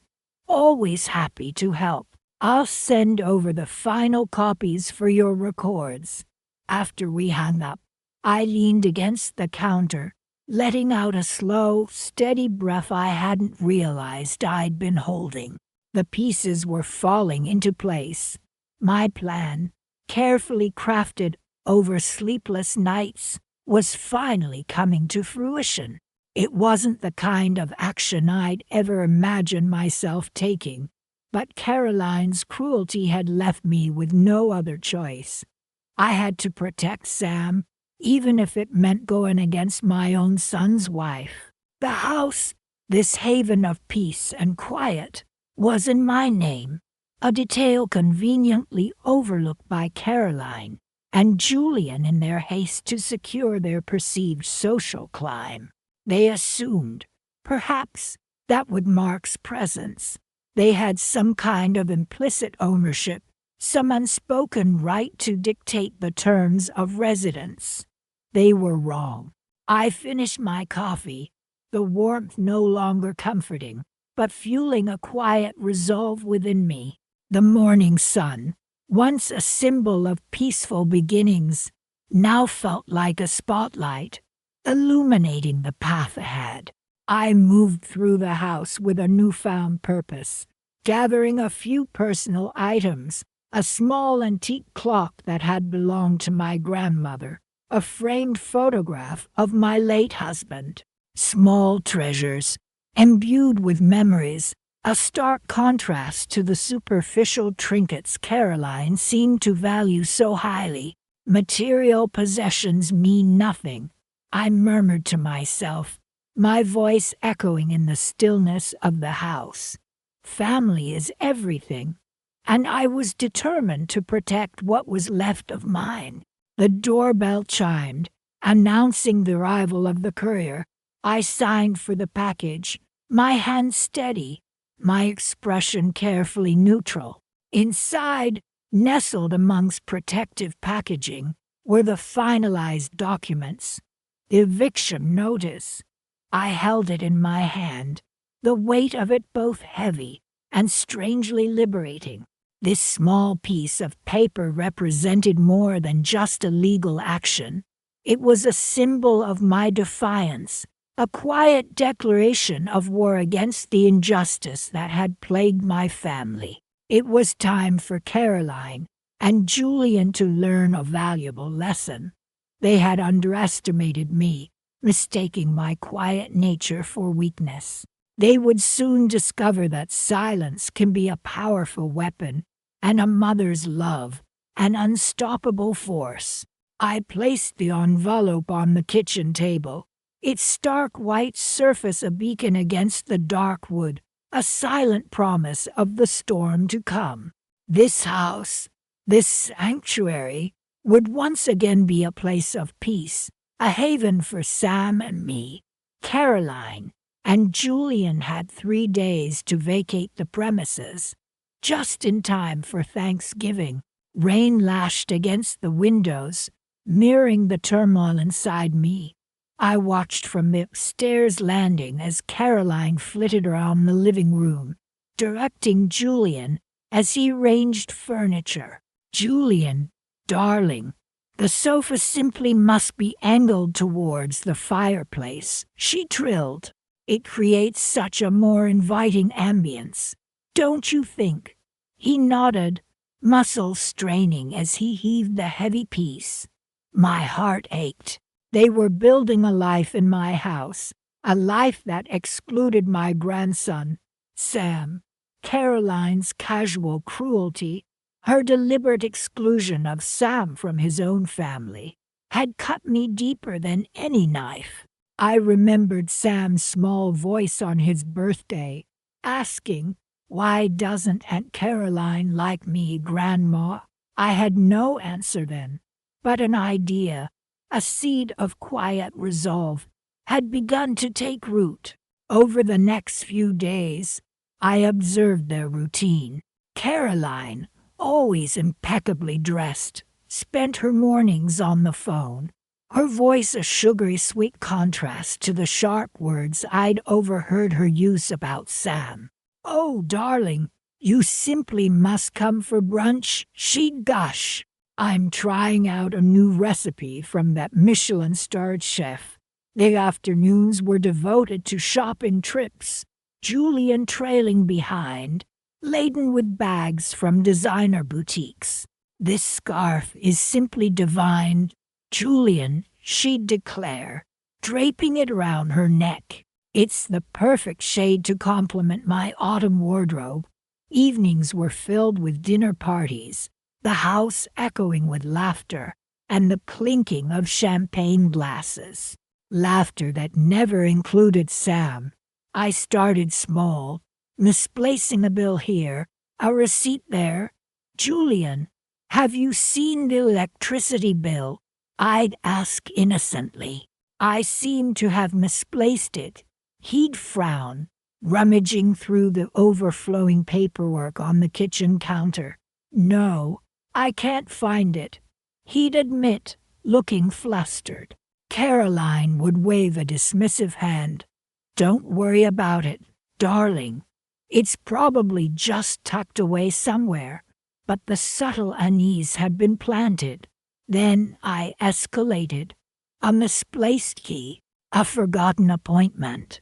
Always happy to help. I'll send over the final copies for your records." After we hung up, I leaned against the counter, letting out a slow, steady breath I hadn't realized I'd been holding. The pieces were falling into place. My plan, carefully crafted over sleepless nights, was finally coming to fruition. It wasn't the kind of action I'd ever imagined myself taking, but Caroline's cruelty had left me with no other choice. I had to protect Sam, even if it meant going against my own son's wife. The house, this haven of peace and quiet, was in my name, a detail conveniently overlooked by Caroline and Julian in their haste to secure their perceived social climb. They assumed, perhaps, that with Mark's presence, they had some kind of implicit ownership, some unspoken right to dictate the terms of residence. They were wrong. I finished my coffee, the warmth no longer comforting, but fueling a quiet resolve within me. The morning sun, once a symbol of peaceful beginnings, now felt like a spotlight, illuminating the path ahead. I moved through the house with a newfound purpose, gathering a few personal items, a small antique clock that had belonged to my grandmother, a framed photograph of my late husband. Small treasures, imbued with memories, a stark contrast to the superficial trinkets Caroline seemed to value so highly. Material possessions mean nothing, I murmured to myself, my voice echoing in the stillness of the house. Family is everything, and I was determined to protect what was left of mine. The doorbell chimed, announcing the arrival of the courier. I signed for the package, my hand steady, my expression carefully neutral. Inside, nestled amongst protective packaging, were the finalized documents. The eviction notice. I held it in my hand, the weight of it both heavy and strangely liberating. This small piece of paper represented more than just a legal action. It was a symbol of my defiance, a quiet declaration of war against the injustice that had plagued my family. It was time for Caroline and Julian to learn a valuable lesson. They had underestimated me, mistaking my quiet nature for weakness. They would soon discover that silence can be a powerful weapon, and a mother's love an unstoppable force. I placed the envelope on the kitchen table, its stark white surface a beacon against the dark wood, a silent promise of the storm to come. This house, this sanctuary, would once again be a place of peace, a haven for Sam and me. Caroline and Julian had 3 days to vacate the premises, just in time for Thanksgiving. Rain lashed against the windows, mirroring the turmoil inside me. I watched from the upstairs landing as Caroline flitted around the living room, directing Julian as he arranged furniture. Julian, darling, the sofa simply must be angled towards the fireplace, she trilled. It creates such a more inviting ambience, don't you think? He nodded, muscles straining as he heaved the heavy piece. My heart ached. They were building a life in my house, a life that excluded my grandson, Sam. Caroline's casual cruelty, her deliberate exclusion of Sam from his own family, had cut me deeper than any knife. I remembered Sam's small voice on his birthday, asking, "Why doesn't Aunt Caroline like me, Grandma?" I had no answer then, but an idea, a seed of quiet resolve, had begun to take root. Over the next few days, I observed their routine. Caroline, always impeccably dressed, spent her mornings on the phone, her voice a sugary sweet contrast to the sharp words I'd overheard her use about Sam. "Oh, darling, you simply must come for brunch," she'd gush. "I'm trying out a new recipe from that Michelin-starred chef." The afternoons were devoted to shopping trips, Julian trailing behind, laden with bags from designer boutiques. "This scarf is simply divine, Julian," she'd declare, draping it around her neck. "It's the perfect shade to complement my autumn wardrobe." Evenings were filled with dinner parties, the house echoing with laughter and the clinking of champagne glasses. Laughter that never included Sam. I started small, misplacing a bill here, a receipt there. "Julian, have you seen the electricity bill?" I'd ask innocently. I seemed to have misplaced it. He'd frown, rummaging through the overflowing paperwork on the kitchen counter. "No, I can't find it," he'd admit, looking flustered. Caroline would wave a dismissive hand. "Don't worry about it, darling. It's probably just tucked away somewhere." But the subtle unease had been planted. Then I escalated. A misplaced key, a forgotten appointment.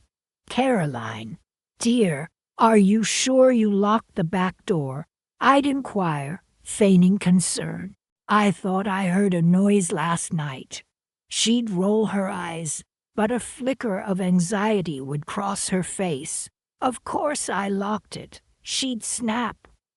"Caroline, dear, are you sure you locked the back door?" I'd inquire, feigning concern. "I thought I heard a noise last night." She'd roll her eyes, but a flicker of anxiety would cross her face. Of course I locked it. She'd snap.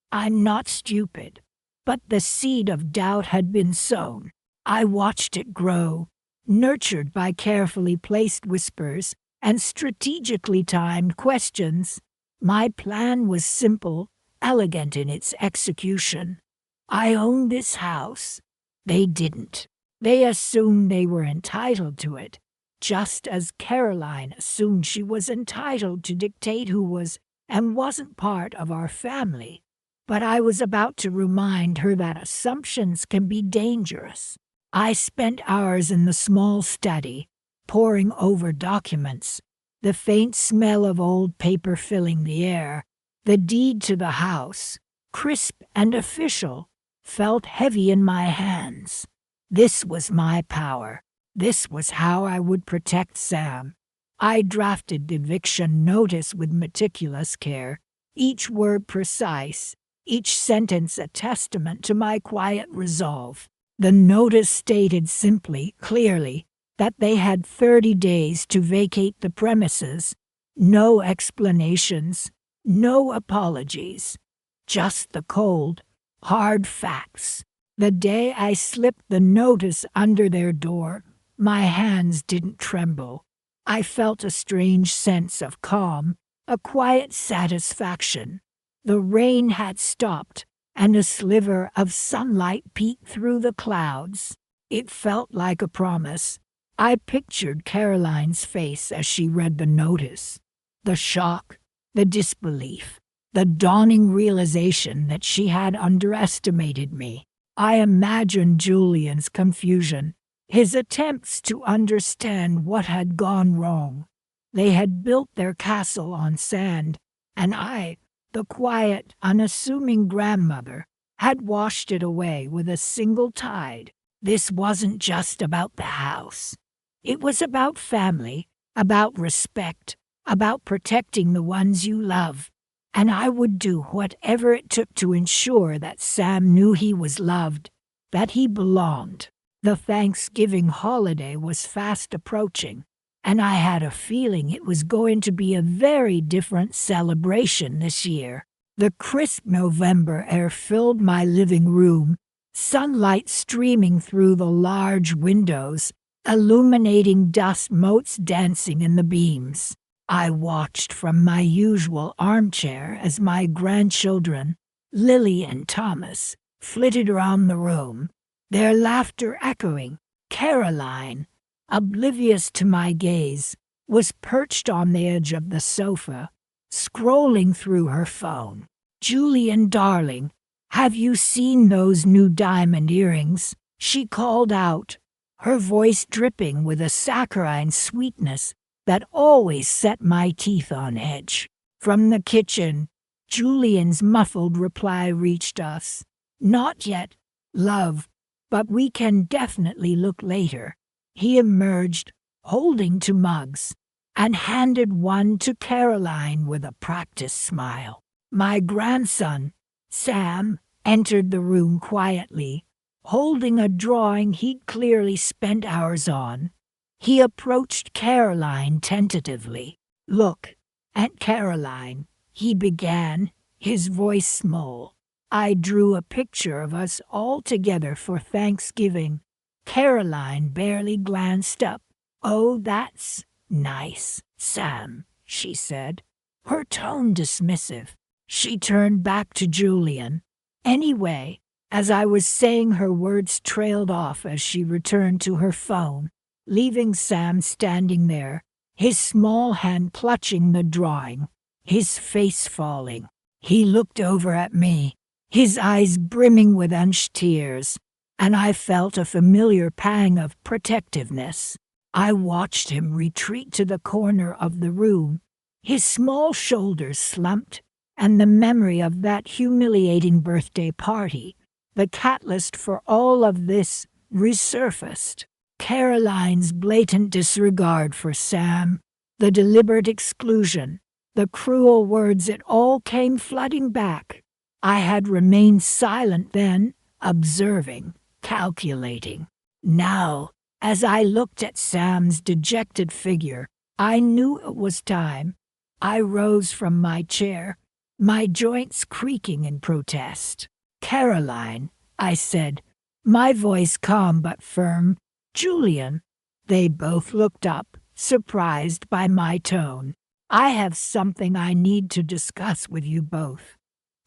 I'm not stupid. But the seed of doubt had been sown. I watched it grow, nurtured by carefully placed whispers and strategically timed questions. My plan was simple, elegant in its execution. I owned this house. They didn't. They assumed they were entitled to it, just as Caroline assumed she was entitled to dictate who was and wasn't part of our family. But I was about to remind her that assumptions can be dangerous. I spent hours in the small study, poring over documents, the faint smell of old paper filling the air. The deed to the house, crisp and official, felt heavy in my hands. This was my power. This was how I would protect Sam. I drafted the eviction notice with meticulous care, each word precise, each sentence a testament to my quiet resolve. The notice stated simply, clearly, that they had 30 days to vacate the premises. No explanations, no apologies, just the cold, hard facts. The day I slipped the notice under their door, my hands didn't tremble. I felt a strange sense of calm, a quiet satisfaction. The rain had stopped, and a sliver of sunlight peeked through the clouds. It felt like a promise. I pictured Caroline's face as she read the notice. The shock, the disbelief, the dawning realization that she had underestimated me. I imagined Julian's confusion, his attempts to understand what had gone wrong. They had built their castle on sand, and I, the quiet, unassuming grandmother, had washed it away with a single tide. This wasn't just about the house. It was about family, about respect, about protecting the ones you love. And I would do whatever it took to ensure that Sam knew he was loved, that he belonged. The Thanksgiving holiday was fast approaching, and I had a feeling it was going to be a very different celebration this year. The crisp November air filled my living room, sunlight streaming through the large windows, illuminating dust motes dancing in the beams. I watched from my usual armchair as my grandchildren, Lily and Thomas, flitted around the room, their laughter echoing. Caroline, oblivious to my gaze, was perched on the edge of the sofa, scrolling through her phone. "Julian, darling, have you seen those new diamond earrings?" she called out, her voice dripping with a saccharine sweetness that always set my teeth on edge. From the kitchen, Julian's muffled reply reached us. "Not yet, love, but we can definitely look later." He emerged, holding two mugs, and handed one to Caroline with a practiced smile. My grandson, Sam, entered the room quietly, holding a drawing he'd clearly spent hours on. He approached Caroline tentatively. "Look, Aunt Caroline," he began, his voice small. I drew a picture of us all together for Thanksgiving. Caroline barely glanced up. "Oh, that's nice, Sam," she said, her tone dismissive. She turned back to Julian. "Anyway," as I was saying, her words trailed off as she returned to her phone, leaving Sam standing there, his small hand clutching the drawing, his face falling. He looked over at me, his eyes brimming with unshed tears, and I felt a familiar pang of protectiveness. I watched him retreat to the corner of the room, his small shoulders slumped, and the memory of that humiliating birthday party, the catalyst for all of this, resurfaced. Caroline's blatant disregard for Sam, the deliberate exclusion, the cruel words, it all came flooding back. I had remained silent then, observing, calculating. Now, as I looked at Sam's dejected figure, I knew it was time. I rose from my chair, my joints creaking in protest. "Caroline," I said, my voice calm but firm. "Julian." They both looked up, surprised by my tone. "I have something I need to discuss with you both."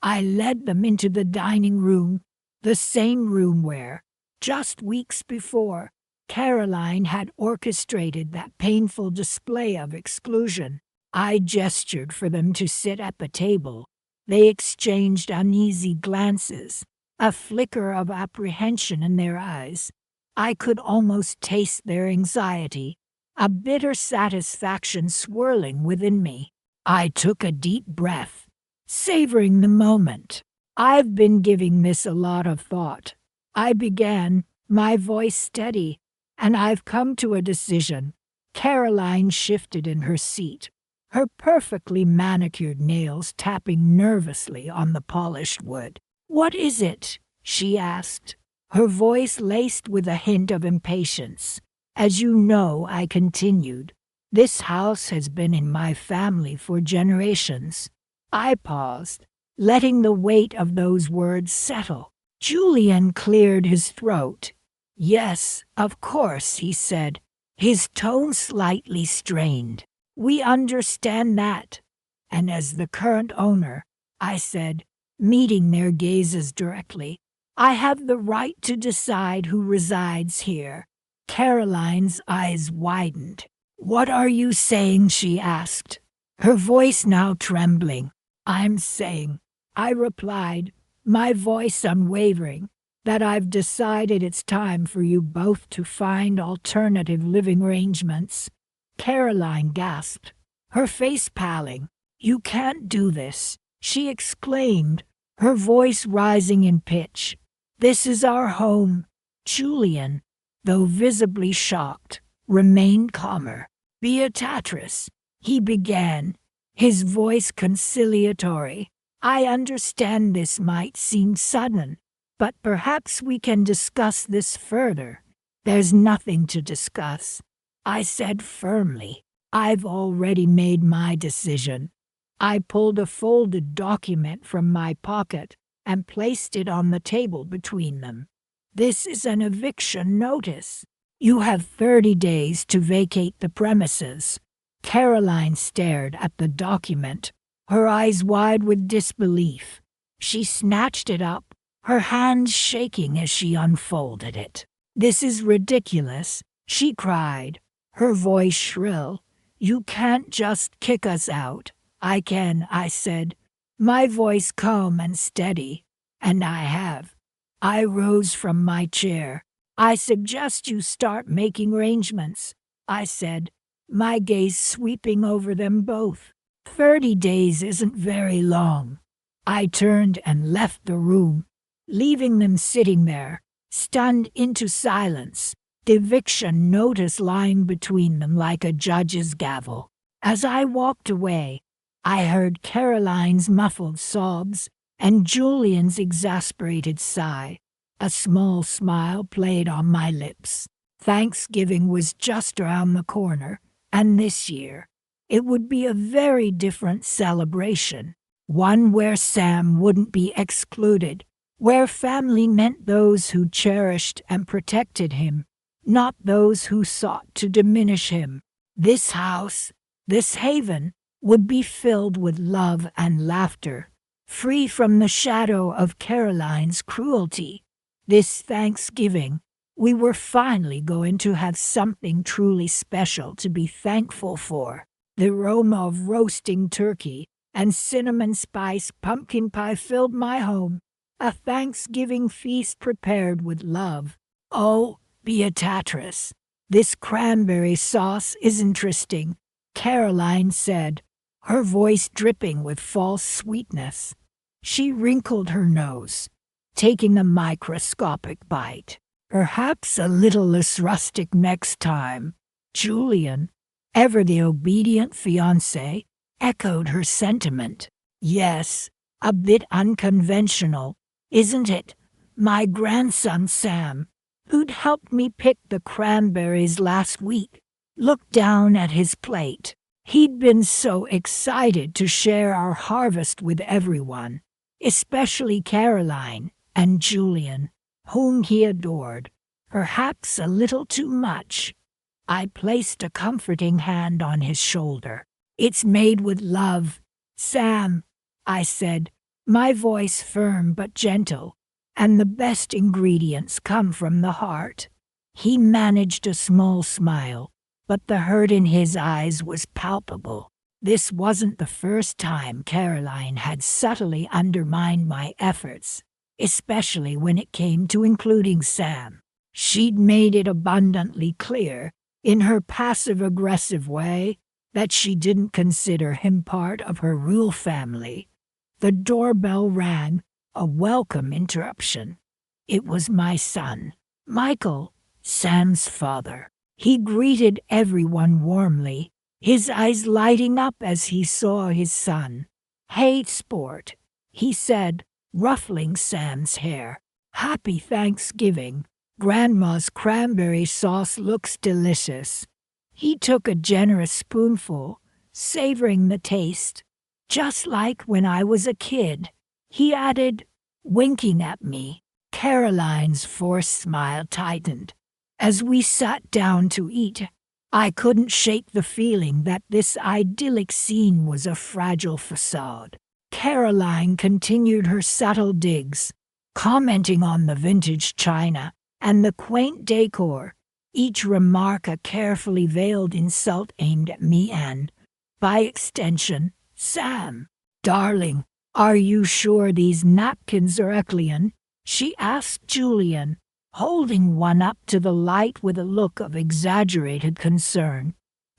I led them into the dining room, the same room where, just weeks before, Caroline had orchestrated that painful display of exclusion. I gestured for them to sit at the table. They exchanged uneasy glances, a flicker of apprehension in their eyes. I could almost taste their anxiety, a bitter satisfaction swirling within me. I took a deep breath, savoring the moment. "I've been giving this a lot of thought," I began, my voice steady, "and I've come to a decision." Caroline shifted in her seat, her perfectly manicured nails tapping nervously on the polished wood. "What is it?" she asked, her voice laced with a hint of impatience. "As you know," I continued, "this house has been in my family for generations." I paused, letting the weight of those words settle. Julian cleared his throat. "Yes, of course," he said, his tone slightly strained. "We understand that." "And as the current owner," I said, meeting their gazes directly, "I have the right to decide who resides here." Caroline's eyes widened. "What are you saying?" she asked, her voice now trembling. "I'm saying," I replied, my voice unwavering, "that I've decided it's time for you both to find alternative living arrangements." Caroline gasped, her face paling. "You can't do this," she exclaimed, her voice rising in pitch. "This is our home." Julian, though visibly shocked, remained calmer. "Beatrice," he began, his voice conciliatory, "I understand this might seem sudden, but perhaps we can discuss this further." "There's nothing to discuss," I said firmly. "I've already made my decision." I pulled a folded document from my pocket and placed it on the table between them. "This is an eviction notice. You have 30 days to vacate the premises." Caroline stared at the document, her eyes wide with disbelief. She snatched it up, her hands shaking as she unfolded it. "This is ridiculous," she cried, her voice shrill. "You can't just kick us out." "I can," I said, my voice calm and steady. "And I have." I rose from my chair. "I suggest you start making arrangements," I said, my gaze sweeping over them both. 30 days isn't very long." I turned and left the room, leaving them sitting there, stunned into silence, the eviction notice lying between them like a judge's gavel. As I walked away, I heard Caroline's muffled sobs and Julian's exasperated sigh. A small smile played on my lips. Thanksgiving was just around the corner, and this year, it would be a very different celebration, one where Sam wouldn't be excluded, where family meant those who cherished and protected him, not those who sought to diminish him. This house, this haven, would be filled with love and laughter, free from the shadow of Caroline's cruelty. This Thanksgiving, we were finally going to have something truly special to be thankful for. The aroma of roasting turkey and cinnamon spice pumpkin pie filled my home, a Thanksgiving feast prepared with love. "Oh, Beatrice, this cranberry sauce is interesting," Caroline said, her voice dripping with false sweetness. She wrinkled her nose, taking a microscopic bite. "Perhaps a little less rustic next time." Julian, ever the obedient fiancé, echoed her sentiment. "Yes, a bit unconventional, isn't it? My grandson Sam, who'd helped me pick the cranberries last week, looked down at his plate. He'd been so excited to share our harvest with everyone, especially Caroline and Julian, whom he adored, perhaps a little too much. I placed a comforting hand on his shoulder. "It's made with love, Sam," I said, my voice firm but gentle, "and the best ingredients come from the heart." He managed a small smile, but the hurt in his eyes was palpable. This wasn't the first time Caroline had subtly undermined my efforts, especially when it came to including Sam. She'd made it abundantly clear, in her passive-aggressive way, that she didn't consider him part of her real family. The doorbell rang, a welcome interruption. It was my son, Michael, Sam's father. He greeted everyone warmly, his eyes lighting up as he saw his son. "Hey, sport," he said, ruffling Sam's hair. "Happy Thanksgiving. Grandma's cranberry sauce looks delicious." He took a generous spoonful, savoring the taste. "Just like when I was a kid," he added, winking at me. Caroline's forced smile tightened. As we sat down to eat, I couldn't shake the feeling that this idyllic scene was a fragile facade. Caroline continued her subtle digs, commenting on the vintage china and the quaint decor, each remark a carefully veiled insult aimed at me and, by extension, Sam. "Darling, are you sure these napkins are Eclean?" she asked Julian, holding one up to the light with a look of exaggerated concern.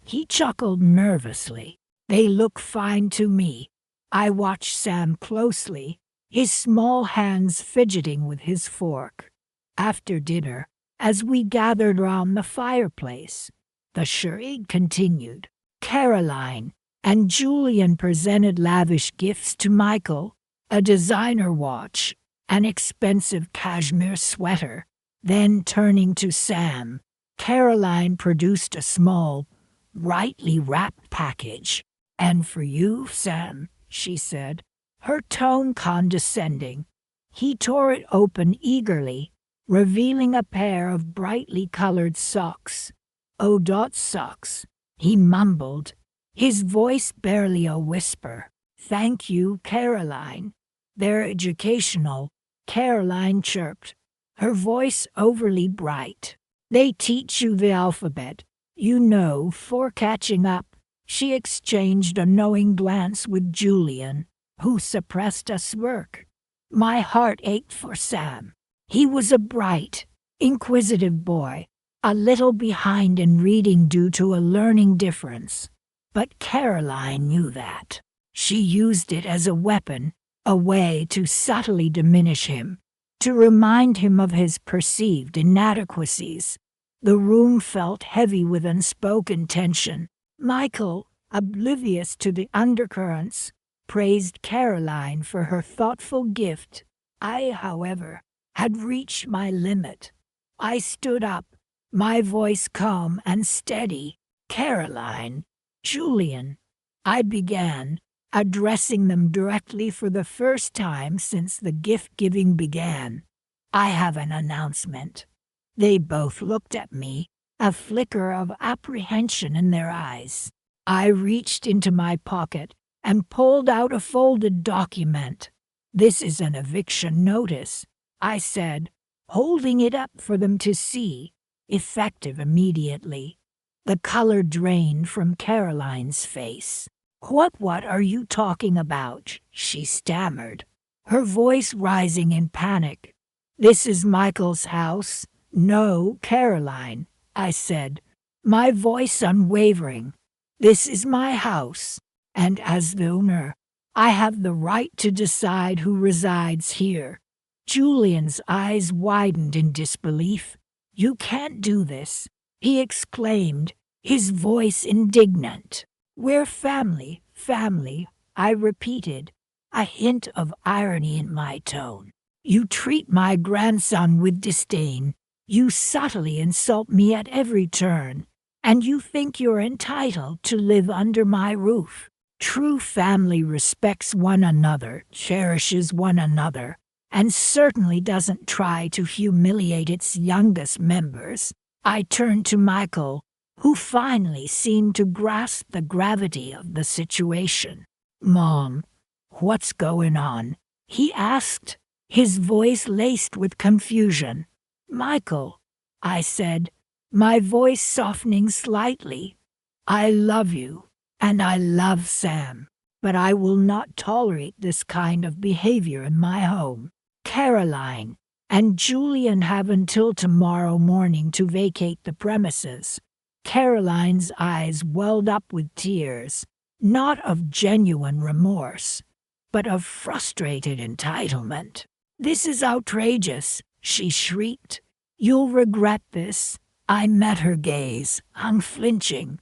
He chuckled nervously. "They look fine to me." I watched Sam closely, his small hands fidgeting with his fork. After dinner, as we gathered round the fireplace, the charade continued. Caroline and Julian presented lavish gifts to Michael, a designer watch, an expensive cashmere sweater. Then turning to Sam, Caroline produced a small, brightly wrapped package. "And for you, Sam," she said, her tone condescending. He tore it open eagerly, revealing a pair of brightly colored socks. "Oh, socks," he mumbled, his voice barely a whisper. "Thank you, Caroline. They're educational," Caroline chirped, her voice overly bright. "They teach you the alphabet, you know, for catching up." She exchanged a knowing glance with Julian, who suppressed a smirk. My heart ached for Sam. He was a bright, inquisitive boy, a little behind in reading due to a learning difference. But Caroline knew that. She used it as a weapon, a way to subtly diminish him, to remind him of his perceived inadequacies. The room felt heavy with unspoken tension. Michael, oblivious to the undercurrents, praised Caroline for her thoughtful gift. I, however, had reached my limit. I stood up, my voice calm and steady. "Caroline, Julian," I began, addressing them directly for the first time since the gift-giving began. "I have an announcement." They both looked at me, a flicker of apprehension in their eyes. I reached into my pocket and pulled out a folded document. "This is an eviction notice," I said, holding it up for them to see, effective immediately. The color drained from Caroline's face. What are you talking about?" she stammered, her voice rising in panic. "This is Michael's house." "No, Caroline," I said, my voice unwavering. "This is my house, and as the owner, I have the right to decide who resides here." Julian's eyes widened in disbelief. "You can't do this," he exclaimed, his voice indignant. "We're family, I repeated, a hint of irony in my tone. "You treat my grandson with disdain. You subtly insult me at every turn." And you think you're entitled to live under my roof. True family respects one another, cherishes one another, and certainly doesn't try to humiliate its youngest members. I turned to Michael, who finally seemed to grasp the gravity of the situation. "Mom, what's going on?" he asked, his voice laced with confusion. "Michael," I said, my voice softening slightly, "I love you, and I love Sam, but I will not tolerate this kind of behavior in my home. Caroline and Julian have until tomorrow morning to vacate the premises." Caroline's eyes welled up with tears, not of genuine remorse, but of frustrated entitlement. "This is outrageous," she shrieked. "You'll regret this." I met her gaze, unflinching.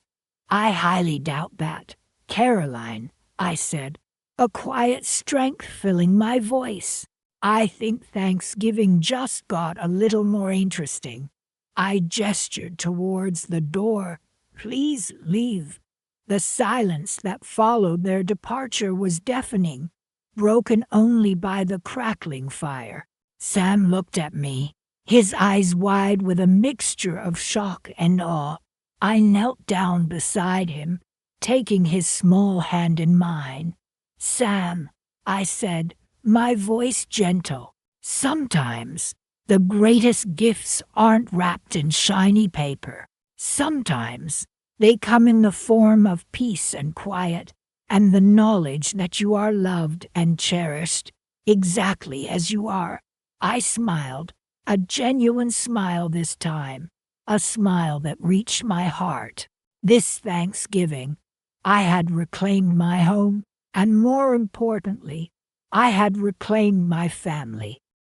"I highly doubt that, Caroline," I said, a quiet strength filling my voice. "I think Thanksgiving just got a little more interesting." I gestured towards the door. "Please leave." The silence that followed their departure was deafening, broken only by the crackling fire. Sam looked at me, his eyes wide with a mixture of shock and awe. I knelt down beside him, taking his small hand in mine. "Sam," I said, my voice gentle, "sometimes the greatest gifts aren't wrapped in shiny paper. Sometimes they come in the form of peace and quiet, and the knowledge that you are loved and cherished, exactly as you are." I smiled, a genuine smile this time, a smile that reached my heart. This Thanksgiving, I had reclaimed my home, and more importantly, I had reclaimed my family.